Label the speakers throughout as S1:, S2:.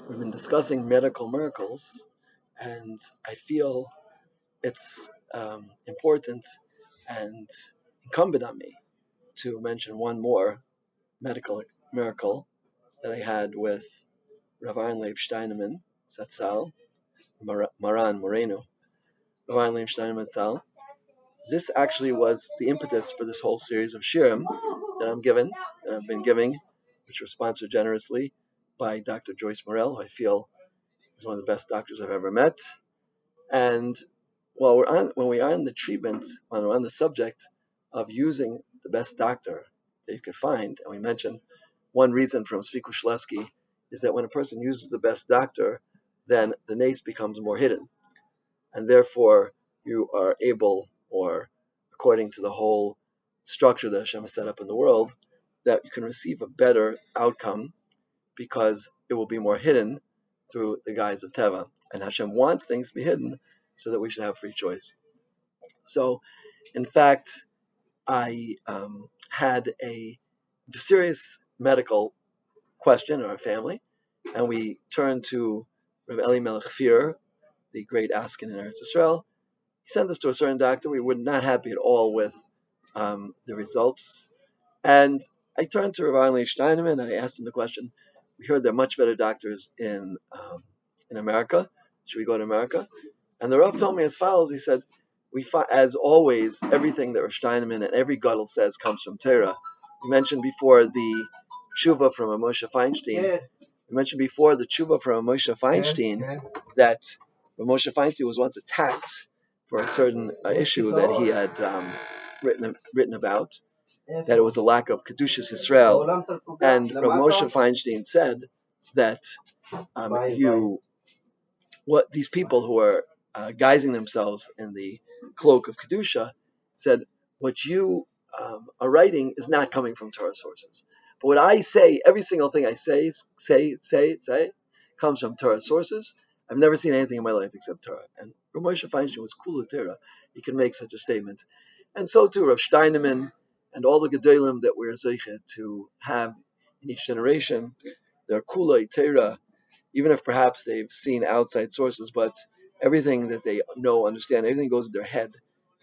S1: We've been discussing medical miracles, and I feel it's important and incumbent on me to mention one more medical miracle that I had with Aharon Leib Steineman, Zatzal, Maran Moreno, Aharon Leib Steineman Zatzal. This actually was the impetus for this whole series of shirim that I've been giving, which were sponsored generously by Dr. Joyce Morel, who I feel is one of the best doctors I've ever met. And when we are on the treatment, when we're on the subject of using the best doctor that you could find, and we mentioned one reason from Zvi Kushlevsky is that when a person uses the best doctor, then the nace becomes more hidden, and therefore you are able, or according to the whole structure that Hashem has set up in the world, that you can receive a better outcome because it will be more hidden through the guise of Teva. And Hashem wants things to be hidden so that we should have free choice. So, in fact, I had a serious medical question in our family, and we turned to Rav Eli Melech Fir, the great Askin in Eretz Yisrael. He sent us to a certain doctor. We were not happy at all with the results. And I turned to Rav Aharon Steineman and I asked him the question. We heard there are much better doctors in America. Should we go to America? And the Rav told me as follows. He said, as always, everything that Rav Steineman and every Gadol says comes from Torah. We mentioned before the tshuva from Moshe Feinstein. We mentioned before the tshuva from Moshe Feinstein that Moshe Feinstein was once attacked for a certain issue that he had written about, that it was a lack of Kedushas Yisrael. And Rav Moshe Feinstein said that these people who are guising themselves in the cloak of Kedusha said, what you are writing is not coming from Torah sources. But what I say, every single thing I say, comes from Torah sources. I've never seen anything in my life except Torah. And Rav Moshe Feinstein was cool with Torah. He could make such a statement. And so too Rav Steineman and all the Gedolim that we're zeichet to have in each generation. They're kulei Torah, even if perhaps they've seen outside sources, but everything that they know, understand, everything goes in their head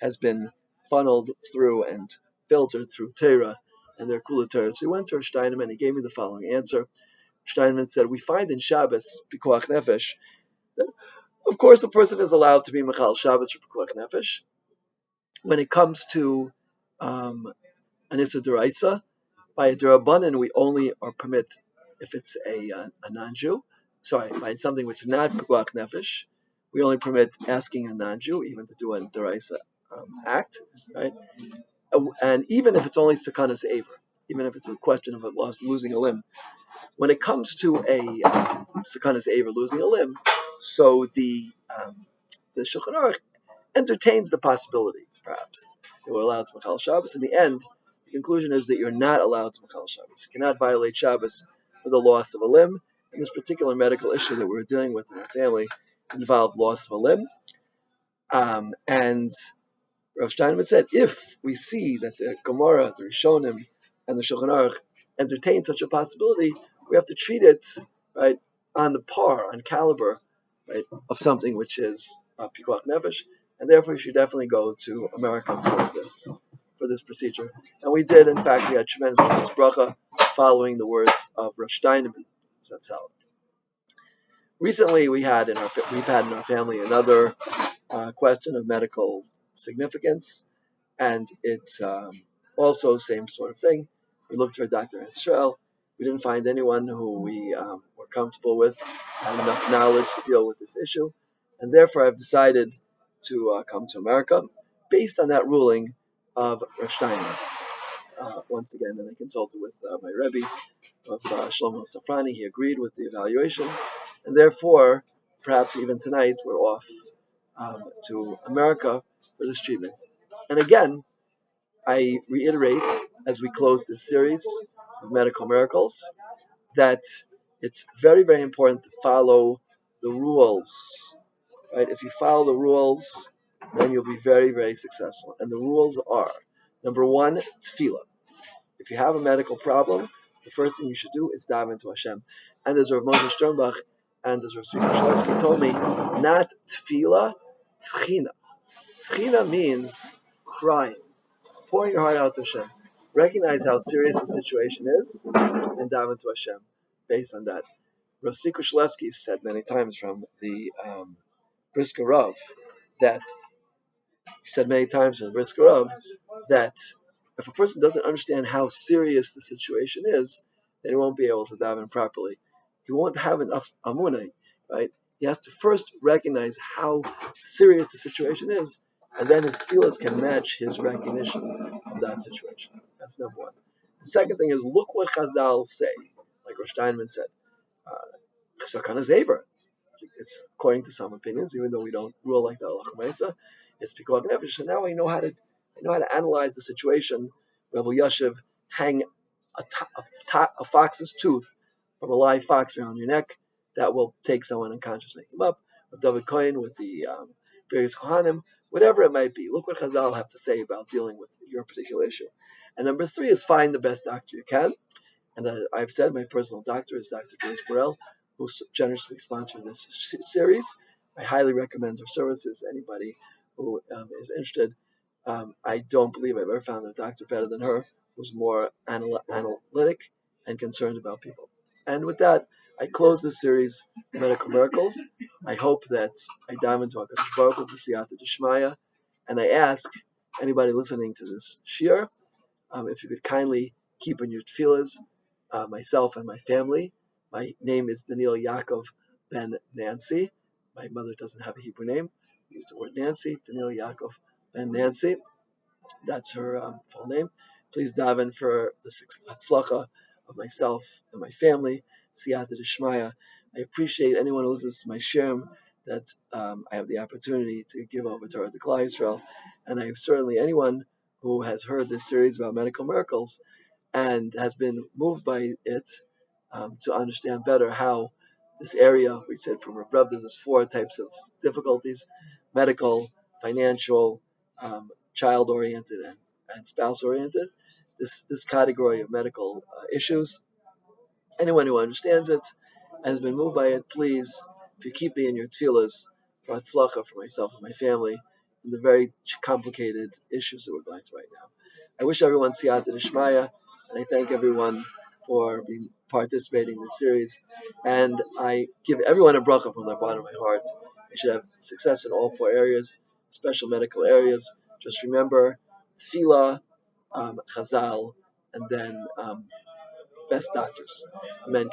S1: has been funneled through and filtered through Torah, and they're kulei Torah. So we went to Rav Steineman and he gave me the following answer. Steineman said, we find in Shabbos, Pikuach Nefesh, that of course a person is allowed to be Mechal Shabbos for Pikuach Nefesh. When it comes to an Issa D'Oraisa, by a D'Rabbanan we only are permit if it's a non-Jew. Sorry, by something which is not Pikuach Nefesh, we only permit asking a non-Jew even to do a D'Oraisa act, right? And even if it's only Sakanas Aver, even if it's a question of losing a limb. When it comes to a Sakanas Aver, losing a limb, so the Shulchan Aruch entertains the possibility, perhaps, that we're allowed to Mechal Shabbos. In the end, the conclusion is that you're not allowed to Mechal Shabbos. You cannot violate Shabbos for the loss of a limb. And this particular medical issue that we're dealing with in our family involved loss of a limb. And Rav Steinman said, if we see that the Gemara, the Rishonim, and the Shulchan Aruch entertain such a possibility, we have to treat it right on the on caliber, right, of something which is Pikuach Nefesh, and therefore you should definitely go to America for this procedure. And we did, in fact, we had tremendous bracha following the words of Rav Steineman. That's how. Recently, we've had in our family another question of medical significance, and it's also same sort of thing. We looked for a doctor in Israel. We didn't find anyone who we were comfortable with, had enough knowledge to deal with this issue, and therefore I've decided to come to America based on that ruling of Rav Steinman. Once again, and I consulted with my Rebbe of Shlomo Safrani. He agreed with the evaluation, and therefore, perhaps even tonight, we're off to America for this treatment. And again, I reiterate, as we close this series of medical miracles, that it's very, very important to follow the rules. Right? If you follow the rules, then you'll be very, very successful. And the rules are, number one, tefillah. If you have a medical problem, the first thing you should do is dive into Hashem. And as Rav Moshe Sternbach And as Rav Shloshki told me, not tefillah, tchina. Tchina means crying, pouring your heart out to Hashem. Recognize how serious the situation is, and daven to Hashem based on that. Rav Shloshki said many times from the Brisker Rav that he said many times from the Brisker Rav that if a person doesn't understand how serious the situation is, then he won't be able to daven properly. He won't have enough amunah, right? He has to first recognize how serious the situation is, and then his tefillahs can match his recognition of that situation. That's number one. The second thing is look what Chazal say, like Rosh Steineman said. Sakana Zaver. It's according to some opinions, even though we don't rule like that. It's Pikuach Nefesh. So now I know how to analyze the situation. Rebel Yashiv hang a fox's tooth from a live fox around your neck. That will take someone unconscious, make them up. With David Cohen, with the various Kohanim, whatever it might be. Look what Chazal have to say about dealing with your particular issue. And number three is find the best doctor you can. And I've said my personal doctor is Dr. Joyce Burrell, who generously sponsored this series. I highly recommend her services. Anybody who is interested. I don't believe I've ever found a doctor better than her, who's more analytic and concerned about people. And with that, I close this series, Medical Miracles. I hope that I dive into HaKadosh Baruch Hu b'siyata d'shmaya, and I ask anybody listening to this shir, if you could kindly keep in your tefillahs myself and my family. My name is Daniel Yaakov ben Nancy. My mother doesn't have a Hebrew name. I use the word Nancy, Daniel Yaakov ben Nancy. That's her full name. Please daven for the hatzlacha of myself and my family. Siyata d'shmaya. I appreciate anyone who listens to my shirim that I have the opportunity to give over to Klal Yisrael, and I certainly anyone who has heard this series about medical miracles and has been moved by it to understand better how this area, we said from Rav, there's four types of difficulties: medical, financial, child-oriented, and spouse-oriented. This category of medical issues. Anyone who understands it and has been moved by it, please, if you keep me in your tefillahs for hatzlacha for myself and my family in the very complicated issues that we're going through right now. I wish everyone siyata d'shmaya, and I thank everyone for participating in this series. And I give everyone a bracha from the bottom of my heart. They should have success in all four areas, special medical areas. Just remember tefillah, chazal, and then best doctors. Amen.